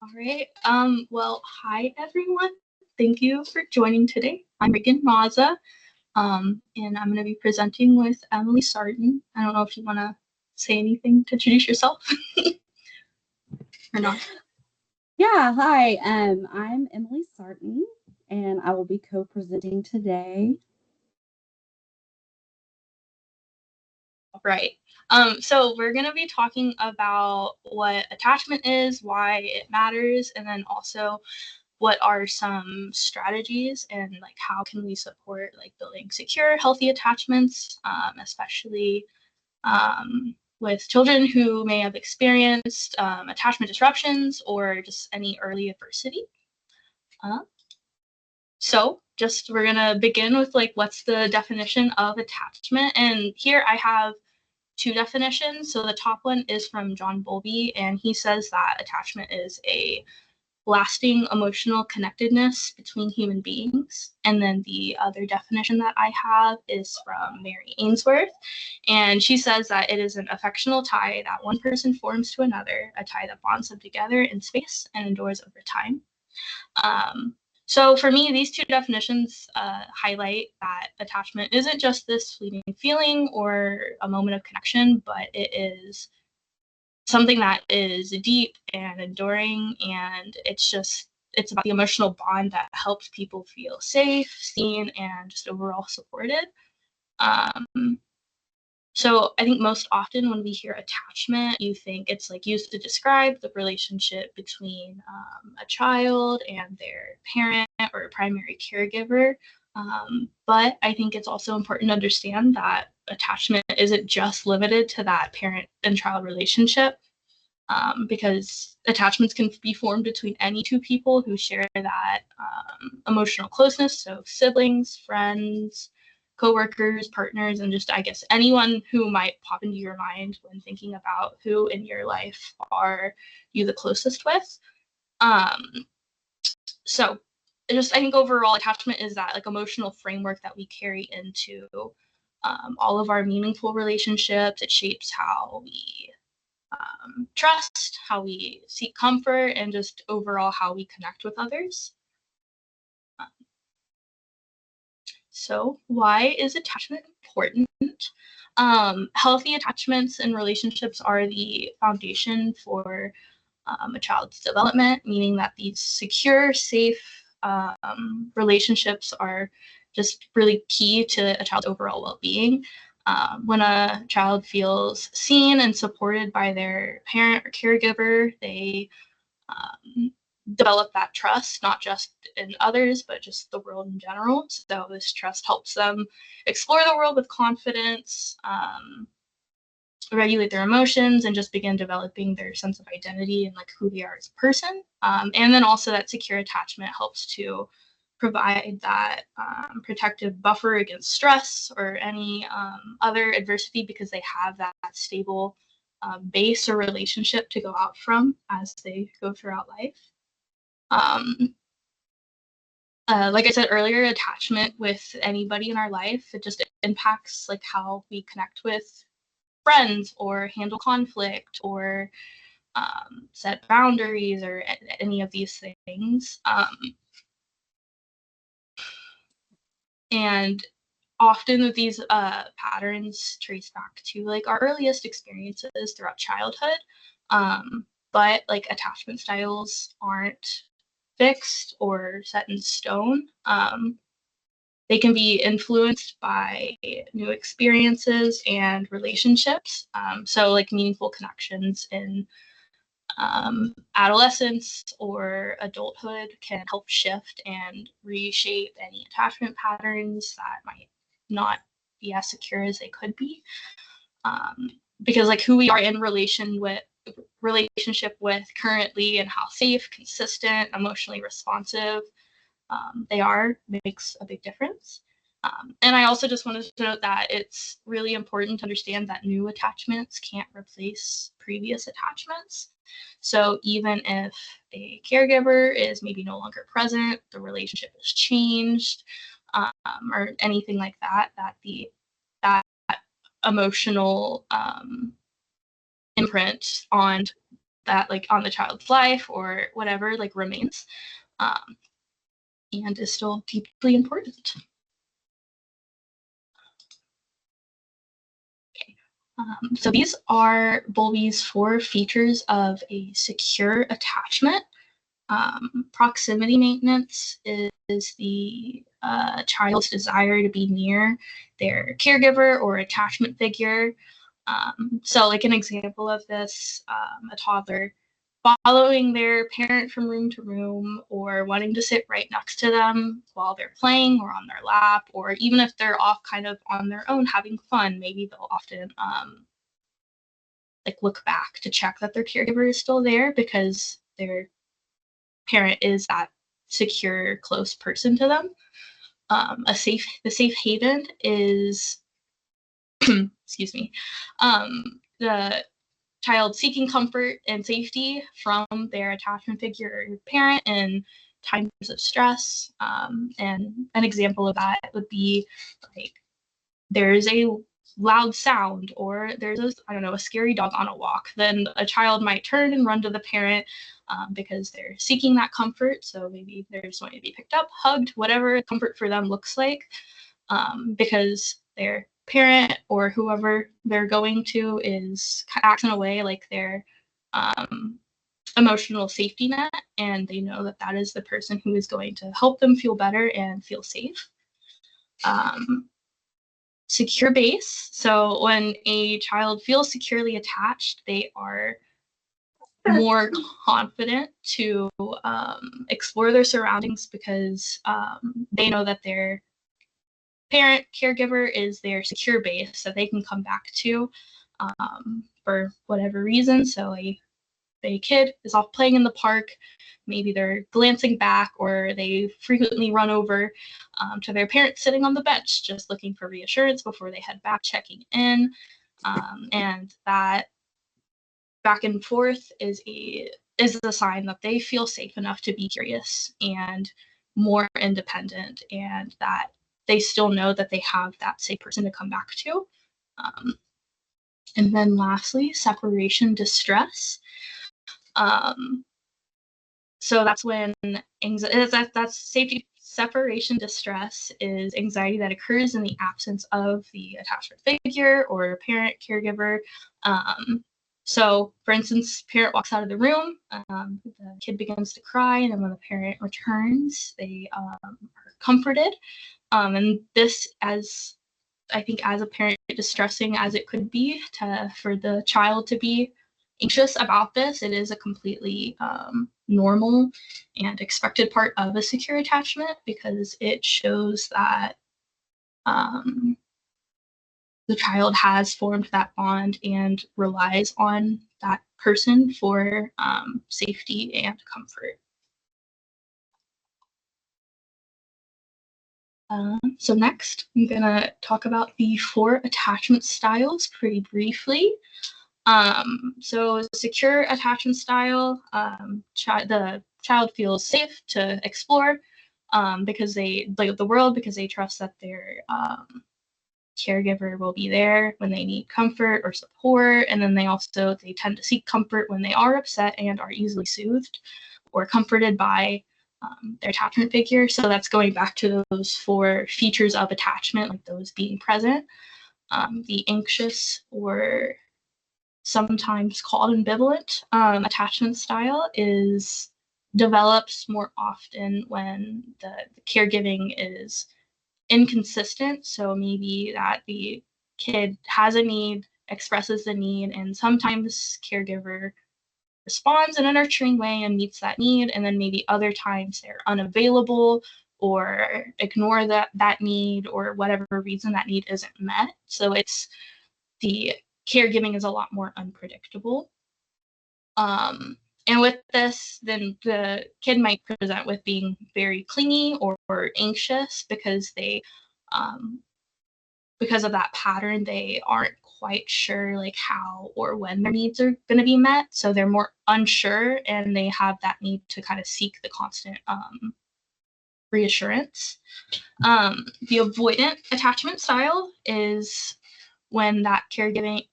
All right. Well, hi everyone. Thank you for joining today. I'm Reagan Raza, and I'm going to be presenting with Emily Sarton. I don't know if you want to say anything to introduce yourself or not. Yeah, hi. I'm Emily Sarton, and I will be co-presenting today. Right. So we're going to be talking about what attachment is, why it matters, and then also what are some strategies and like how can we support like building secure, healthy attachments, especially with children who may have experienced attachment disruptions or just any early adversity. Uh, so just we're gonna begin with like what's the definition of attachment, and here I have two definitions. So the top one is from John Bowlby, and he says that attachment is a lasting emotional connectedness between human beings. And then the other definition that I have is from Mary Ainsworth, and she says that it is an affectional tie that one person forms to another, a tie that bonds them together in space and endures over time. Um, so for me, these two definitions highlight that attachment isn't just this fleeting feeling or a moment of connection, but it is something that is deep and enduring, and it's about the emotional bond that helps people feel safe, seen, and just overall supported. um, so I think most often when we hear attachment, you think it's like used to describe the relationship between a child and their parent or primary caregiver. But I think it's also important to understand that attachment isn't just limited to that parent and child relationship, because attachments can be formed between any two people who share that emotional closeness. So siblings, friends, coworkers, partners, and just I guess anyone who might pop into your mind when thinking about who in your life are you the closest with. Um, so just I think overall attachment is that like emotional framework that we carry into all of our meaningful relationships. It shapes how we trust, how we seek comfort, and just overall how we connect with others. So, why is attachment important? Healthy attachments and relationships are the foundation for a child's development, meaning that these secure, safe relationships are just really key to a child's overall well being. When a child feels seen and supported by their parent or caregiver, they develop that trust, not just in others, but just the world in general. So this trust helps them explore the world with confidence, regulate their emotions, and just begin developing their sense of identity and like who they are as a person. And then also that secure attachment helps to provide that protective buffer against stress or any other adversity, because they have that stable base or relationship to go out from as they go throughout life. Um, like I said earlier, attachment with anybody in our life, it just impacts like how we connect with friends or handle conflict or set boundaries or any of these things. And often these patterns trace back to like our earliest experiences throughout childhood. But like attachment styles aren't fixed or set in stone. They can be influenced by new experiences and relationships. So, like meaningful connections in adolescence or adulthood can help shift and reshape any attachment patterns that might not be as secure as they could be. Because, like, who we are in relationship with currently and how safe, consistent, emotionally responsive they are makes a big difference. And I also just wanted to note that it's really important to understand that new attachments can't replace previous attachments. So even if a caregiver is maybe no longer present, the relationship has changed, or anything like that, that emotional imprint on that like on the child's life or whatever like remains, and is still deeply important. So these are Bowlby's 4 features of a secure attachment. Proximity maintenance is the child's desire to be near their caregiver or attachment figure. So like an example of this, a toddler following their parent from room to room, or wanting to sit right next to them while they're playing or on their lap, or even if they're off kind of on their own having fun, maybe they'll often like look back to check that their caregiver is still there because their parent is that secure, close person to them. The safe haven is, excuse me, the child seeking comfort and safety from their attachment figure or parent in times of stress. And an example of that would be like there's a loud sound, or there's a scary dog on a walk. Then a child might turn and run to the parent because they're seeking that comfort. So maybe they're just wanting to be picked up, hugged, whatever comfort for them looks like, because their parent or whoever they're going to acts in a way like their emotional safety net, and they know that that is the person who is going to help them feel better and feel safe. Secure base. So when a child feels securely attached, they are more confident to explore their surroundings because they know that their parent caregiver is their secure base that they can come back to for whatever reason. So a kid is off playing in the park, maybe they're glancing back, or they frequently run over to their parents sitting on the bench, just looking for reassurance before they head back, checking in. And that back and forth is a sign that they feel safe enough to be curious and more independent, and that they still know that they have that safe person to come back to. And then lastly, separation distress. So that's when that's safety separation distress is anxiety that occurs in the absence of the attachment figure or parent caregiver. So, for instance, parent walks out of the room, the kid begins to cry, and then when the parent returns, they are comforted. And this, as I think, as a parent, distressing as it could be for the child to be anxious about this, it is a completely normal and expected part of a secure attachment because it shows that the child has formed that bond and relies on that person for safety and comfort. So next, I'm going to talk about the 4 attachment styles pretty briefly. So secure attachment style, the child feels safe to explore because they like the world because they trust that their caregiver will be there when they need comfort or support, and then they tend to seek comfort when they are upset and are easily soothed or comforted by their attachment figure. So that's going back to those 4 features of attachment, like those being present. The anxious or sometimes called ambivalent attachment style develops more often when the caregiving is inconsistent. So maybe that the kid has a need, expresses the need, and sometimes caregiver responds in a nurturing way and meets that need, and then maybe other times they're unavailable or ignore that need, or whatever reason that need isn't met. So the caregiving is a lot more unpredictable. And with this, then the kid might present with being very clingy or anxious because because of that pattern, they aren't quite sure like how or when their needs are going to be met. So they're more unsure, and they have that need to kind of seek the constant reassurance. The avoidant attachment style is when that caregiving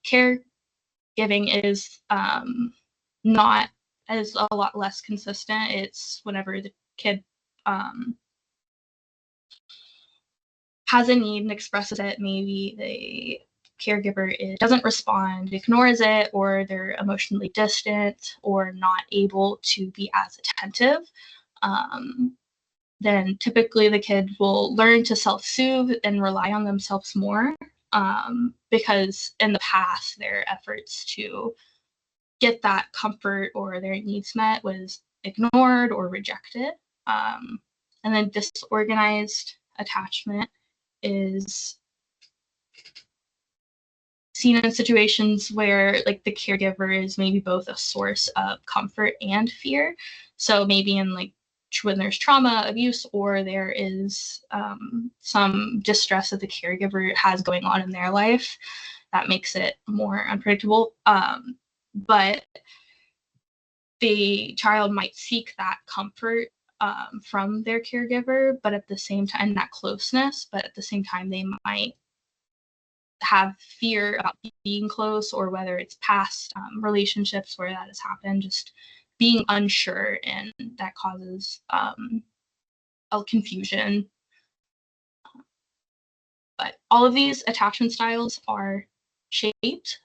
is not as a lot less consistent. It's whenever the kid has a need and expresses it, maybe the caregiver doesn't respond, ignores it, or they're emotionally distant or not able to be as attentive, then typically the kid will learn to self-soothe and rely on themselves more, because in the past their efforts to get that comfort or their needs met was ignored or rejected. And then disorganized attachment is seen in situations where like the caregiver is maybe both a source of comfort and fear. So maybe in like when there's trauma, abuse, or there is some distress that the caregiver has going on in their life, that makes it more unpredictable. But the child might seek that comfort from their caregiver, but at the same time, that closeness, but at the same time, they might have fear about being close, or whether it's past relationships where that has happened, just being unsure, and that causes a confusion. But all of these attachment styles are shaped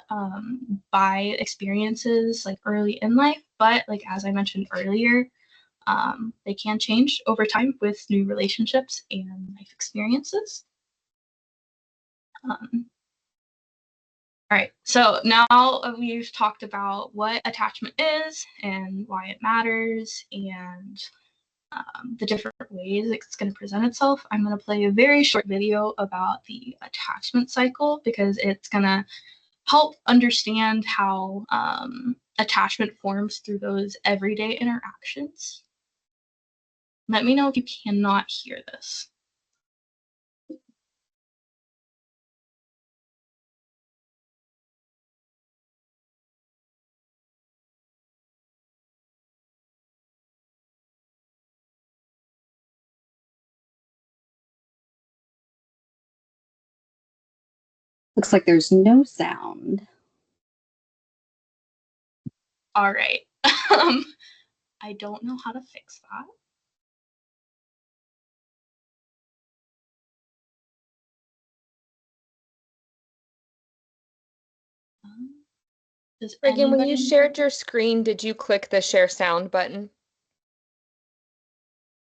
by experiences like early in life, but like as I mentioned earlier, they can change over time with new relationships and life experiences. All right, so now we've talked about what attachment is and why it matters, and the different ways it's going to present itself. I'm going to play a very short video about the attachment cycle because it's going to help understand how attachment forms through those everyday interactions. Let me know if you cannot hear this. Looks like there's no sound. All right. I don't know how to fix that. Does Reagan, when anybody... you shared your screen, did you click the share sound button?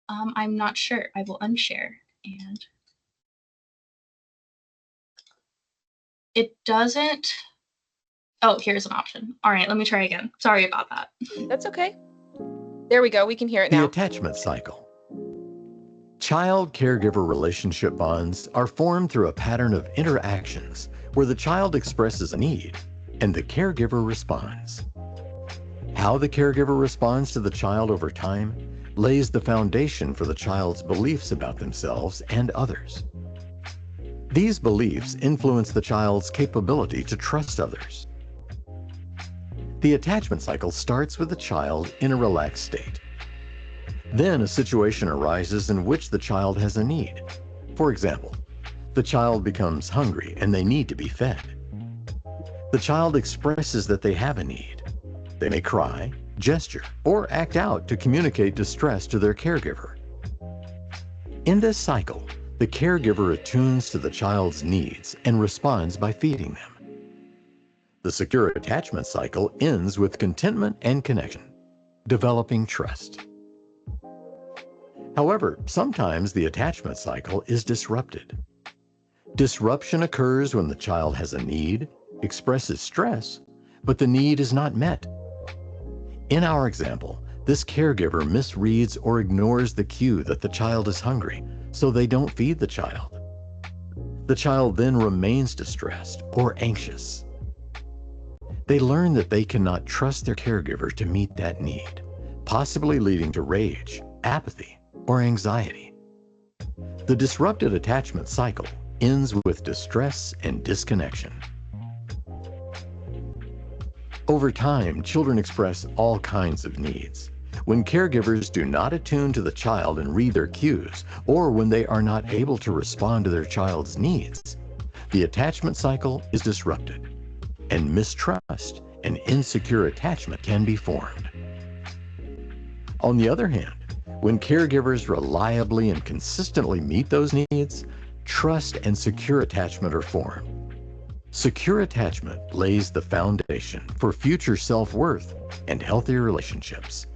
I'm not sure. I will unshare, and it doesn't. Oh, here's an option. All right, let me try again. Sorry about that. That's okay. There we go. We can hear it The now. attachment cycle. Child-caregiver relationship bonds are formed through a pattern of interactions where the child expresses a need and the caregiver responds. How the caregiver responds to the child over time lays the foundation for the child's beliefs about themselves and others. These beliefs influence the child's capability to trust others. The attachment cycle starts with the child in a relaxed state. Then a situation arises in which the child has a need. For example, the child becomes hungry and they need to be fed. The child expresses that they have a need. They may cry, gesture, or act out to communicate distress to their caregiver. In this cycle, the caregiver attunes to the child's needs and responds by feeding them. The secure attachment cycle ends with contentment and connection, developing trust. However, sometimes the attachment cycle is disrupted. Disruption occurs when the child has a need, expresses stress, but the need is not met. In our example, this caregiver misreads or ignores the cue that the child is hungry, so they don't feed the child. The child then remains distressed or anxious. They learn that they cannot trust their caregiver to meet that need, possibly leading to rage, apathy, or anxiety. The disrupted attachment cycle ends with distress and disconnection. Over time, children express all kinds of needs. When caregivers do not attune to the child and read their cues, or when they are not able to respond to their child's needs, the attachment cycle is disrupted, and mistrust and insecure attachment can be formed. On the other hand, when caregivers reliably and consistently meet those needs, trust and secure attachment are formed. Secure attachment lays the foundation for future self-worth and healthier relationships.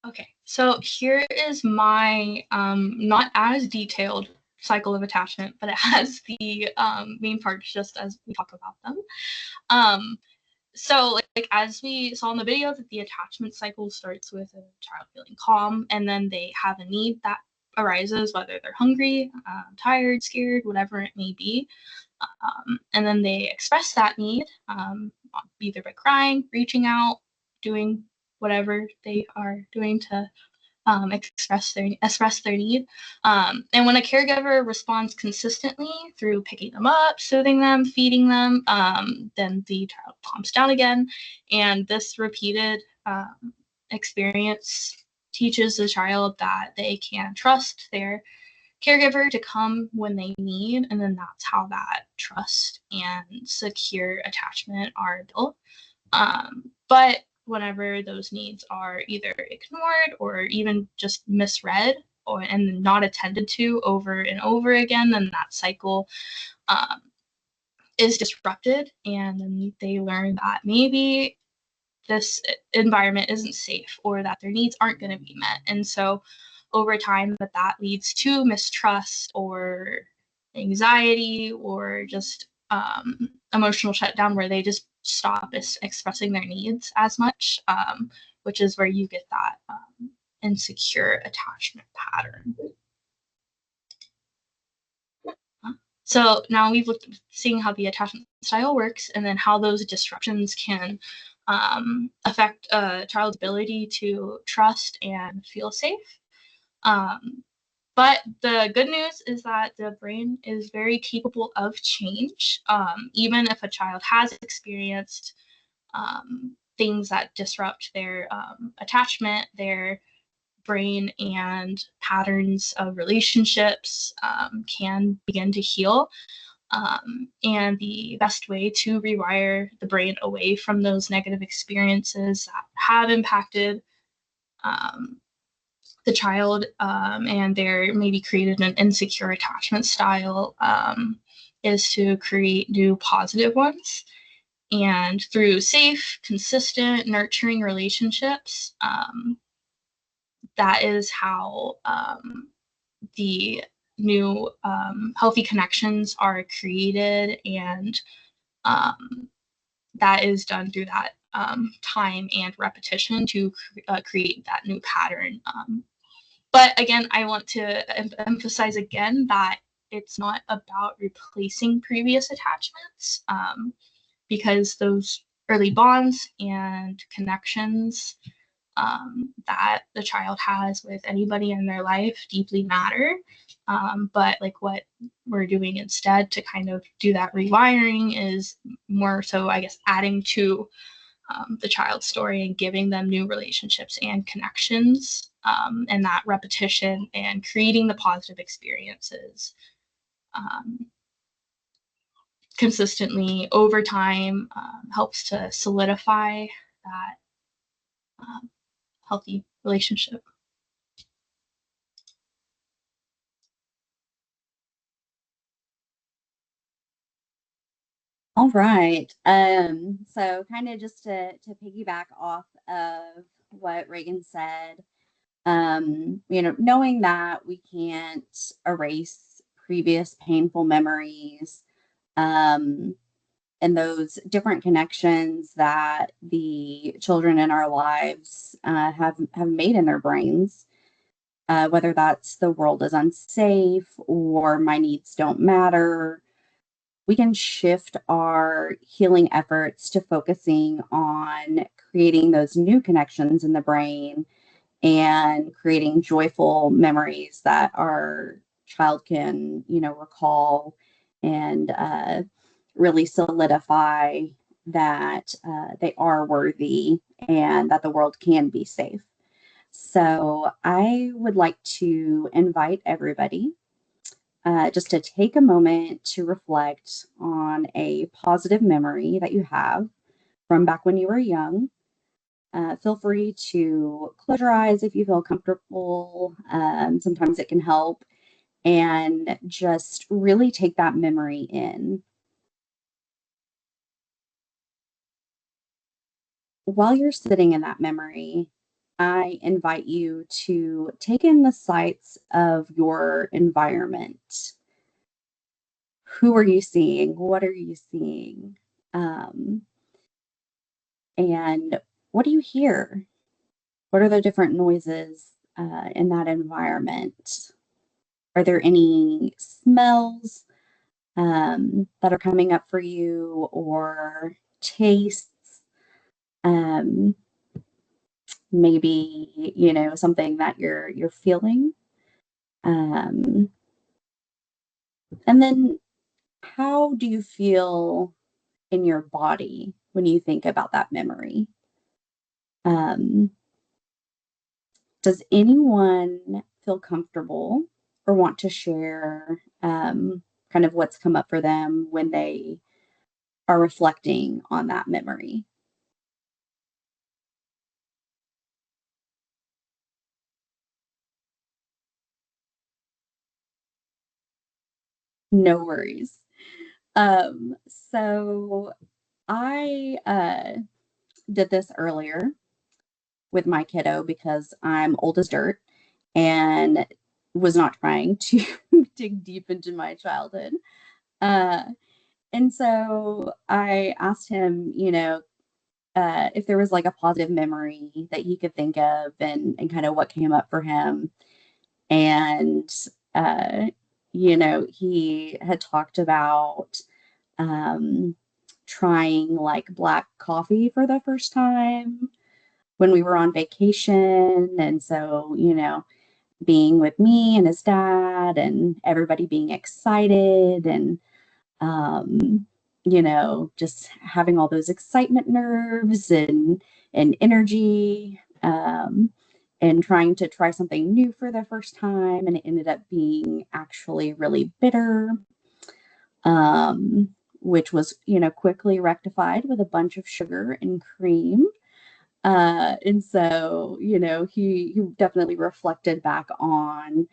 Okay, so here is my not as detailed cycle of attachment, but it has the main parts just as we talk about them. So like as we saw in the video, that the attachment cycle starts with a child feeling calm, and then they have a need that arises, whether they're hungry, tired, scared, whatever it may be. And then they express that need, either by crying, reaching out, doing whatever they are doing to express their need. And when a caregiver responds consistently through picking them up, soothing them, feeding them, then the child calms down again. And this repeated experience teaches the child that they can trust their caregiver to come when they need, and then that's how that trust and secure attachment are built. But whenever those needs are either ignored or even misread and not attended to over and over again, then that cycle is disrupted, and then they learn that maybe this environment isn't safe or that their needs aren't going to be met. And so over time that leads to mistrust or anxiety or just emotional shutdown, where they just stop expressing their needs as much, which is where you get that insecure attachment pattern. So now we've looked at seeing how the attachment style works, and then how those disruptions can affect a child's ability to trust and feel safe. But the good news is that the brain is very capable of change. Even if a child has experienced things that disrupt their attachment, their brain and patterns of relationships can begin to heal. And the best way to rewire the brain away from those negative experiences that have impacted the child and they're maybe created an insecure attachment style is to create new positive ones. And through safe, consistent, nurturing relationships, that is how the new healthy connections are created, and that is done through that time and repetition to create that new pattern. But again, I want to emphasize again that it's not about replacing previous attachments, because those early bonds and connections that the child has with anybody in their life deeply matter. But like what we're doing instead to kind of do that rewiring is more so, I guess, adding to the child's story and giving them new relationships and connections, and that repetition and creating the positive experiences consistently over time helps to solidify that healthy relationship. All right. So kind of just to piggyback off of what Reagan said, knowing that we can't erase previous painful memories, and those different connections that the children in our lives have made in their brains, whether that's the world is unsafe or my needs don't matter, we can shift our healing efforts to focusing on creating those new connections in the brain and creating joyful memories that our child can, recall and really solidify that they are worthy and that the world can be safe. So I would like to invite everybody just to take a moment to reflect on a positive memory that you have from back when you were young. Feel free to close your eyes if you feel comfortable. Sometimes it can help. And just really take that memory in. While you're sitting in that memory, I invite you to take in the sights of your environment. Who are you seeing? What are you seeing? And what do you hear? What are the different noises in that environment? Are there any smells that are coming up for you, or tastes? Maybe, something that you're feeling. And then how do you feel in your body when you think about that memory? Does anyone feel comfortable or want to share kind of what's come up for them when they are reflecting on that memory? No worries. So I did this earlier with my kiddo because I'm old as dirt and was not trying to dig deep into my childhood. Uh, and so I asked him, if there was like a positive memory that he could think of, and kind of what came up for him. And, uh, he had talked about um, trying like black coffee for the first time when we were on vacation. And so, being with me and his dad and everybody being excited, and, just having all those excitement nerves and energy, and trying to try something new for the first time. And it ended up being actually really bitter, which was, quickly rectified with a bunch of sugar and cream. And so, he definitely reflected back on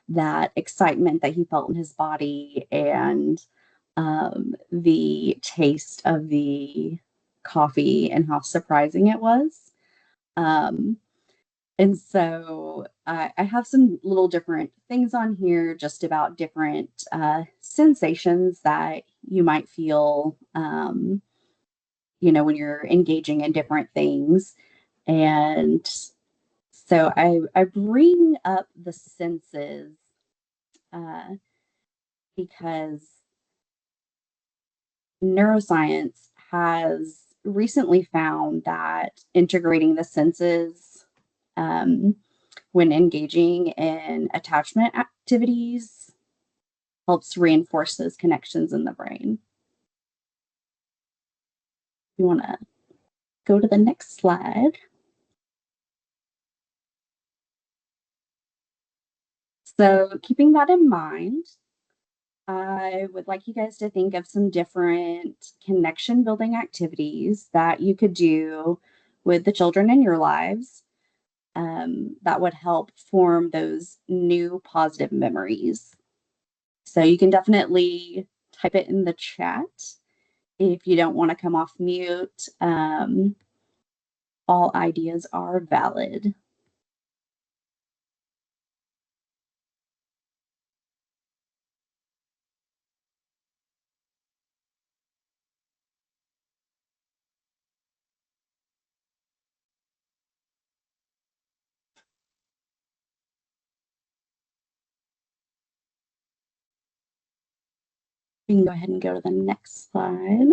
that excitement that he felt in his body, and the taste of the coffee and how surprising it was. Um, and so I have some little different things on here just about different sensations that you might feel, when you're engaging in different things. And so I bring up the senses uh, because neuroscience has recently found that integrating the senses um, when engaging in attachment activities helps reinforce those connections in the brain. You want to go to the next slide. So, keeping that in mind, I would like you guys to think of some different connection building activities that you could do with the children in your lives, that would help form those new positive memories. So you can definitely type it in the chat if you don't want to come off mute. All ideas are valid. We can go ahead and go to the next slide.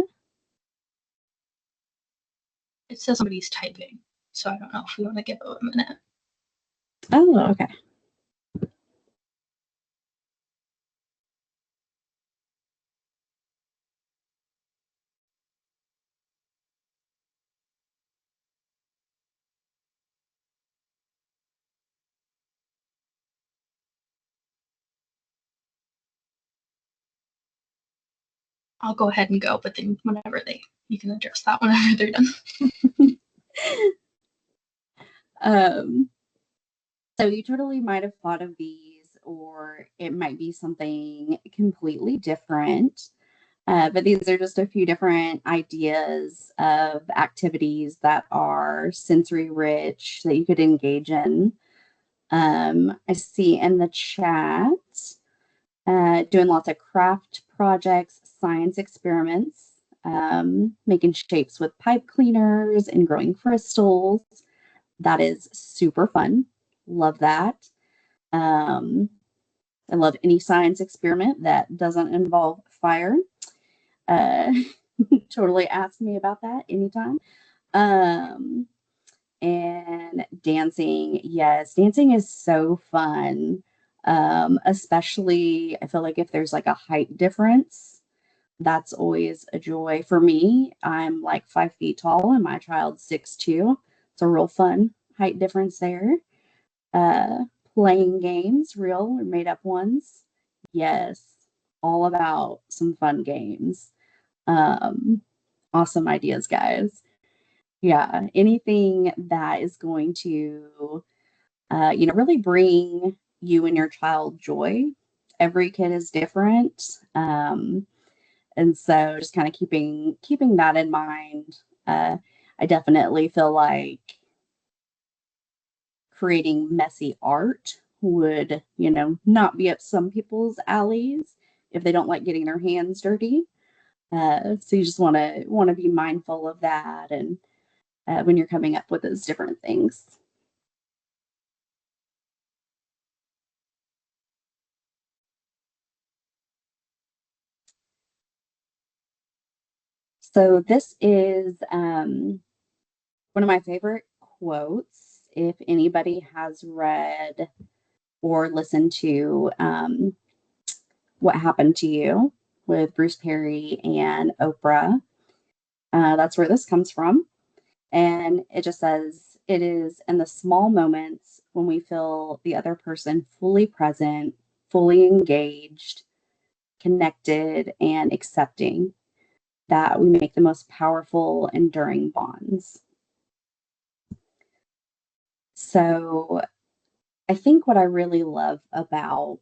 It says somebody's typing, so I don't know if we want to give it a minute. Oh, okay. I'll go ahead and go, but then you can address that whenever they're done. So you totally might have thought of these, or it might be something completely different. But these are just a few different ideas of activities that are sensory rich that you could engage in. I see in the chat doing lots of craft projects, science experiments, making shapes with pipe cleaners and growing crystals. That is super fun. Love that. I love any science experiment that doesn't involve fire. Uh, totally ask me about that anytime. And dancing, yes, dancing is so fun. Especially I feel like if there's like a height difference, that's always a joy for me. I'm like 5 feet tall and my child's 6'2". It's a real fun height difference there. Uh, Playing games, real or made up ones. Yes, all about some fun games. Um, awesome ideas, guys. Yeah, anything that is going to, really bring you and your child joy. Every kid is different, and so just kind of keeping that in mind. I definitely feel like creating messy art would, not be up some people's alleys if they don't like getting their hands dirty. So you just want to be mindful of that, and when you're coming up with those different things. So this is one of my favorite quotes. If anybody has read or listened to What Happened to You with Bruce Perry and Oprah, that's where this comes from. And it just says, it is in the small moments when we feel the other person fully present, fully engaged, connected, and accepting that we make the most powerful, enduring bonds. So I think what I really love about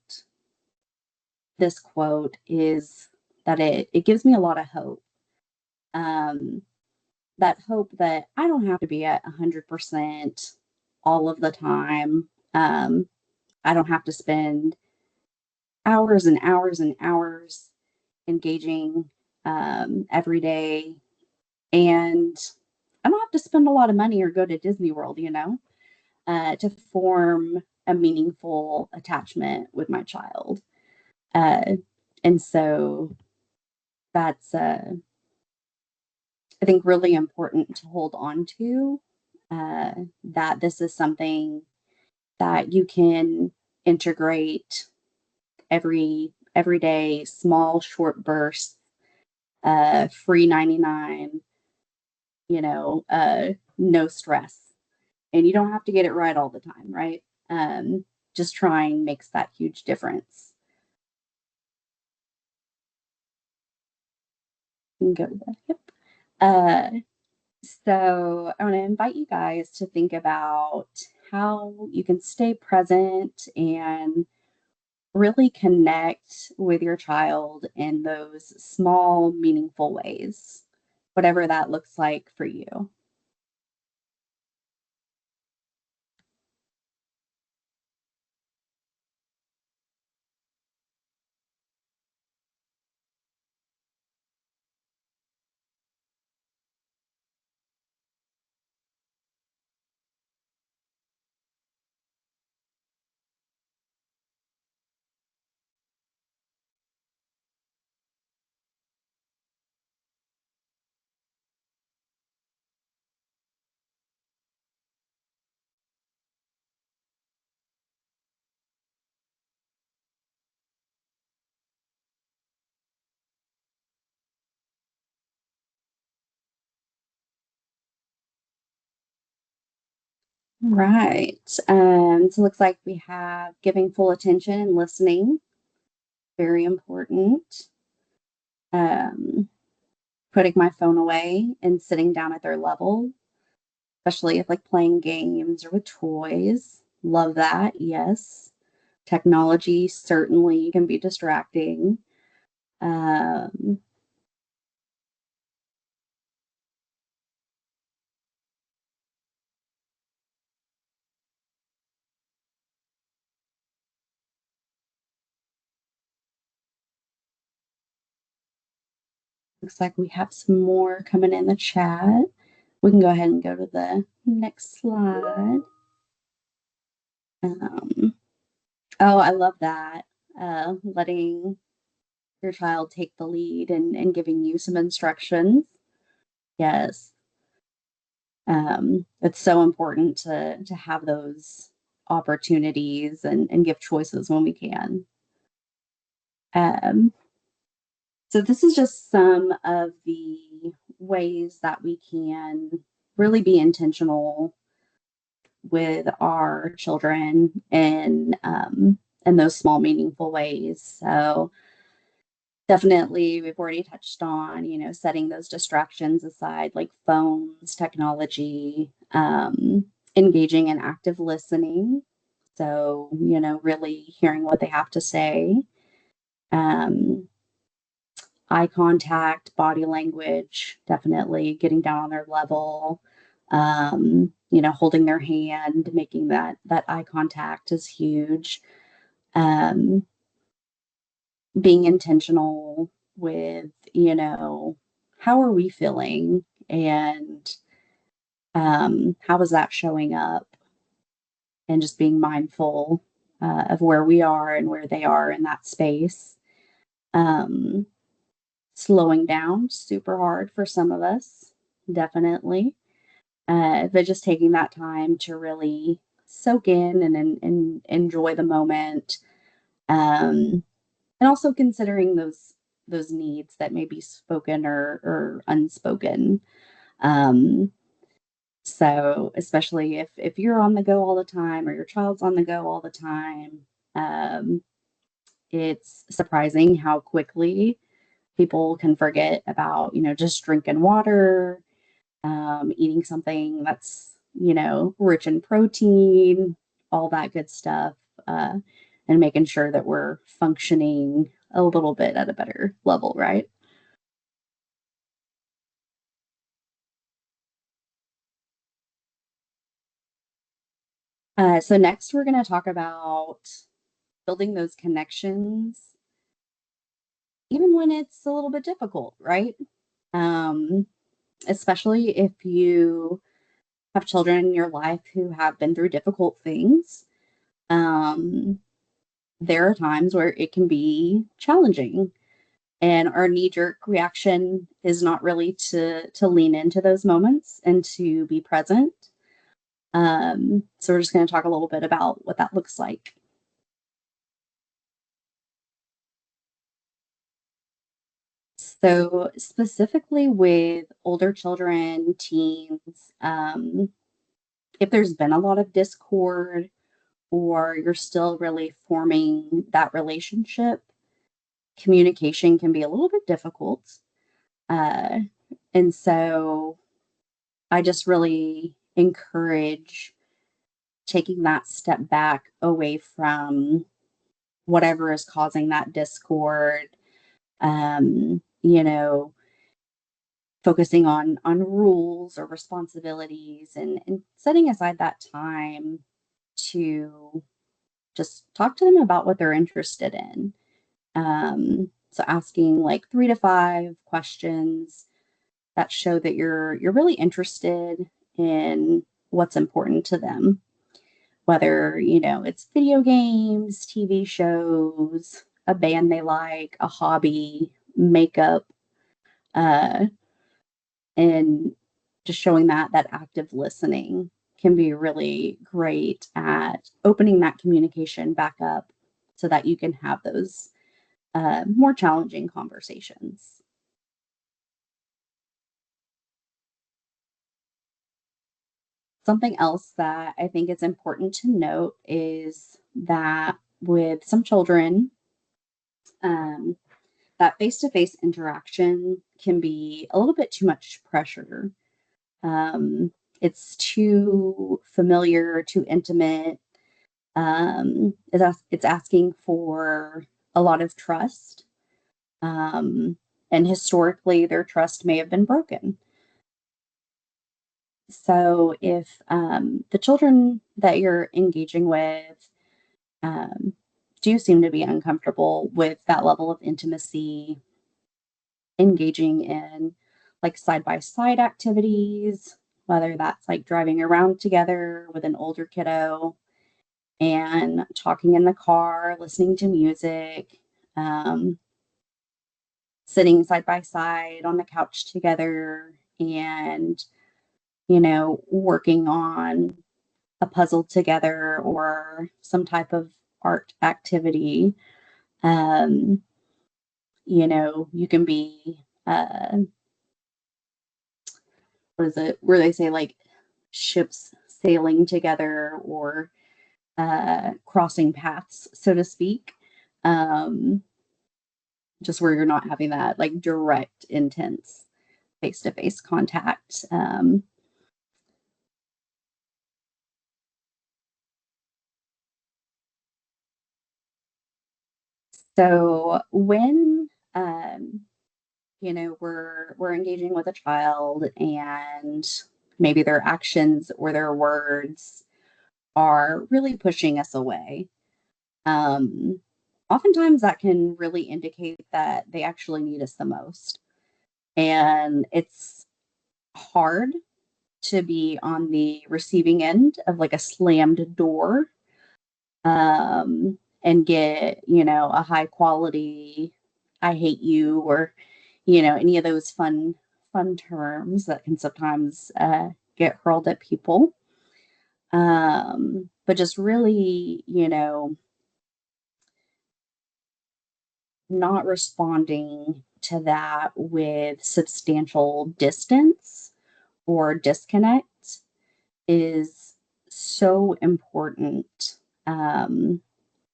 this quote is that it gives me a lot of hope. Um, that hope that I don't have to be at 100% all of the time. I don't have to spend hours and hours and hours engaging every day. And I don't have to spend a lot of money or go to Disney World, to form a meaningful attachment with my child. And so that's, I think, really important to hold on to, that this is something that you can integrate every day, small, short bursts, free 99, no stress. And you don't have to get it right all the time, right? Just trying makes that huge difference. You can go to the hip. So I want to invite you guys to think about how you can stay present and really connect with your child in those small, meaningful ways, whatever that looks like for you. Right. So it looks like we have giving full attention and listening. Very important. Putting my phone away and sitting down at their level, especially if like playing games or with toys. Love that. Yes. Technology certainly can be distracting. Um, Looks like we have some more coming in the chat. We can go ahead and go to the next slide. Oh, I love that. Letting your child take the lead and giving you some instructions. Yes. It's so important to have those opportunities and give choices when we can. Um, so this is just some of the ways that we can really be intentional with our children in those small, meaningful ways. So definitely, we've already touched on, setting those distractions aside, like phones, technology, engaging in active listening. So, really hearing what they have to say. Eye contact, body language, definitely getting down on their level, holding their hand, making that eye contact is huge. Being intentional with, how are we feeling and how is that showing up, and just being mindful of where we are and where they are in that space. Slowing down, super hard for some of us, definitely. But just taking that time to really soak in and enjoy the moment. And also considering those needs that may be spoken or unspoken. So especially if you're on the go all the time or your child's on the go all the time, it's surprising how quickly people can forget about, just drinking water, eating something that's, rich in protein, all that good stuff, and making sure that we're functioning a little bit at a better level, right? So next we're going to talk about building those connections, even when it's a little bit difficult, right? Especially if you have children in your life who have been through difficult things. There are times where it can be challenging, and our knee-jerk reaction is not really to lean into those moments and to be present. So we're just going to talk a little bit about what that looks like. So specifically with older children, teens, if there's been a lot of discord or you're still really forming that relationship, communication can be a little bit difficult. And so I just really encourage taking that step back away from whatever is causing that discord, you know, focusing on rules or responsibilities, and setting aside that time to just talk to them about what they're interested in. So asking like 3 to 5 questions that show that you're really interested in what's important to them, whether, it's video games, TV shows, a band they like, a hobby, makeup, uh, and just showing that active listening can be really great at opening that communication back up so that you can have those more challenging conversations. Something else that I think is important to note is that with some children, that face-to-face interaction can be a little bit too much pressure. It's too familiar, too intimate. It's asking for a lot of trust. And historically, their trust may have been broken. So if the children that you're engaging with do seem to be uncomfortable with that level of intimacy, engaging in like side-by-side activities, whether that's like driving around together with an older kiddo and talking in the car, listening to music, sitting side by side on the couch together and, working on a puzzle together or some type of art activity. You can be, what is it, where they say like ships sailing together or crossing paths, so to speak. Just where you're not having that like direct, intense face-to-face contact. So when we're engaging with a child and maybe their actions or their words are really pushing us away, oftentimes that can really indicate that they actually need us the most. And it's hard to be on the receiving end of like a slammed door, and get, a high quality, I hate you, or, any of those fun terms that can sometimes get hurled at people. But just really, not responding to that with substantial distance or disconnect is so important,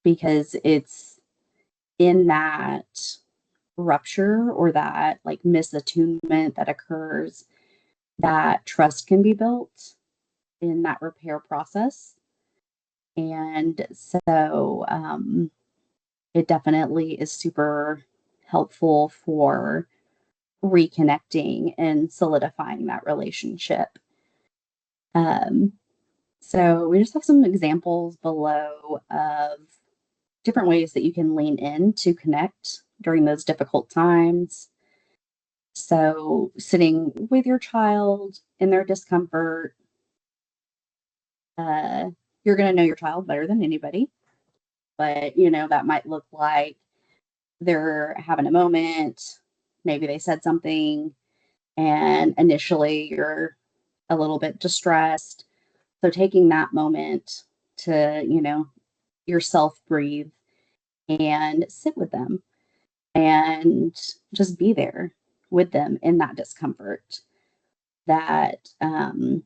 because it's in that rupture or that like misattunement that occurs that trust can be built in that repair process. And so it definitely is super helpful for reconnecting and solidifying that relationship. So we just have some examples below of different ways that you can lean in to connect during those difficult times. So sitting with your child in their discomfort, you're going to know your child better than anybody, but that might look like they're having a moment, maybe they said something, and initially you're a little bit distressed. So taking that moment to, yourself breathe and sit with them and just be there with them in that discomfort. That,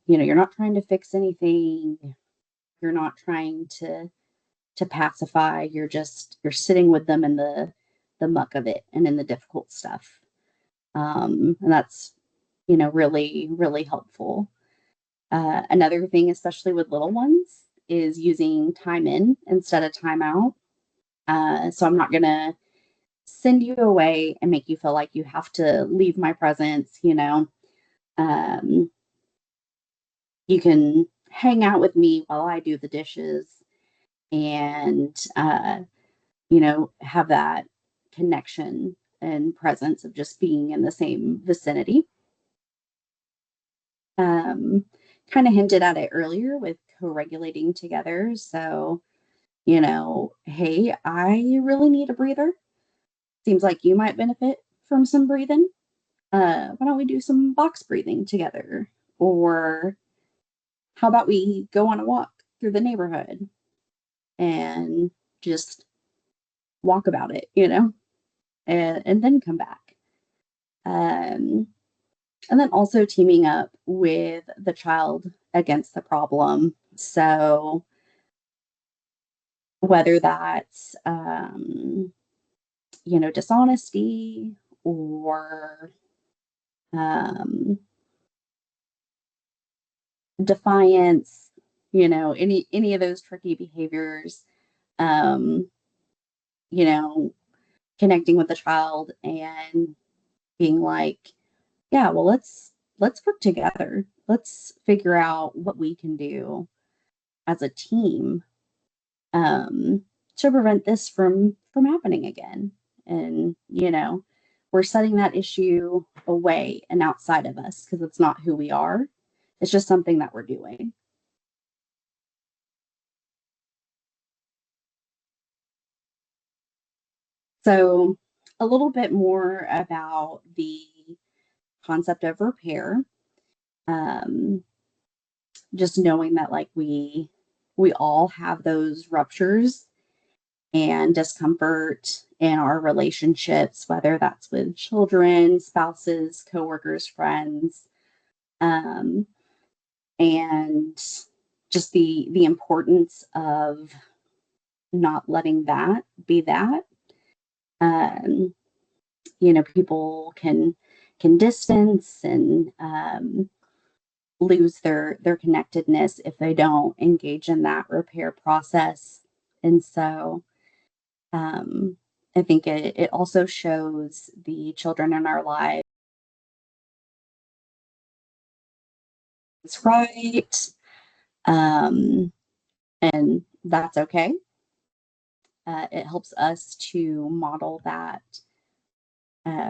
you're not trying to fix anything. You're not trying to pacify. You're sitting with them in the muck of it and in the difficult stuff. And that's, really, really helpful. Another thing, especially with little ones, is using time in instead of time out. So I'm not going to send you away and make you feel like you have to leave my presence. You can hang out with me while I do the dishes and, have that connection and presence of just being in the same vicinity. Kind of hinted at it earlier with co-regulating together. So, hey, I really need a breather. Seems like you might benefit from some breathing. Why don't we do some box breathing together? Or how about we go on a walk through the neighborhood and just walk about it, and then come back. And then also teaming up with the child against the problem. So whether that's, dishonesty or defiance, any of those tricky behaviors, um, connecting with the child and being like, yeah, well, let's work together. Let's figure out what we can do as a team to prevent this from happening again. And we're setting that issue away and outside of us because it's not who we are. It's just something that we're doing. So a little bit more about the concept of repair. Just knowing that like we all have those ruptures and discomfort in our relationships, whether that's with children, spouses, coworkers, friends, and just the importance of not letting that be that. People can distance and lose their connectedness if they don't engage in that repair process. And so I think it also shows the children in our lives it's right, and that's okay. It helps us to model that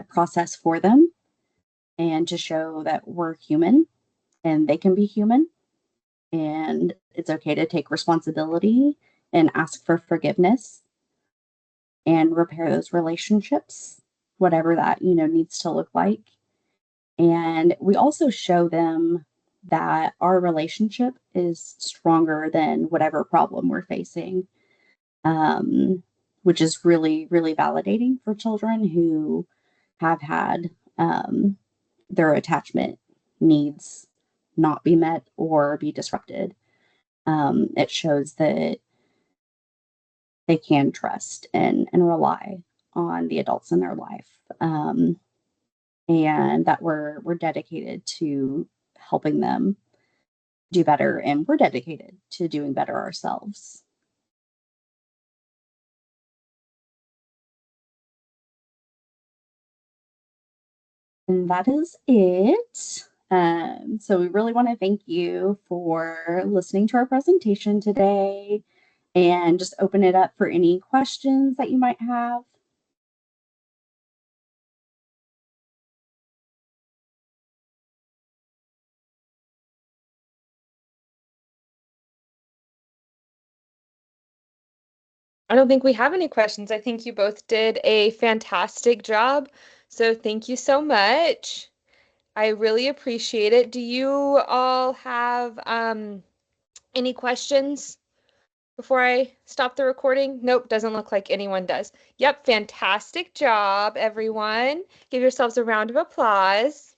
process for them and to show that we're human and they can be human, and it's okay to take responsibility and ask for forgiveness and repair those relationships, whatever that needs to look like. And we also show them that our relationship is stronger than whatever problem we're facing, which is really, really validating for children who have had their attachment needs not be met or be disrupted. It shows that they can trust and rely on the adults in their life. And that we're dedicated to helping them do better, and we're dedicated to doing better ourselves. And that is it. So we really want to thank you for listening to our presentation today, and just open it up for any questions that you might have. I don't think we have any questions. I think you both did a fantastic job. So thank you so much. I really appreciate it. Do you all have any questions before I stop the recording? Nope, doesn't look like anyone does. Yep, fantastic job, everyone. Give yourselves a round of applause.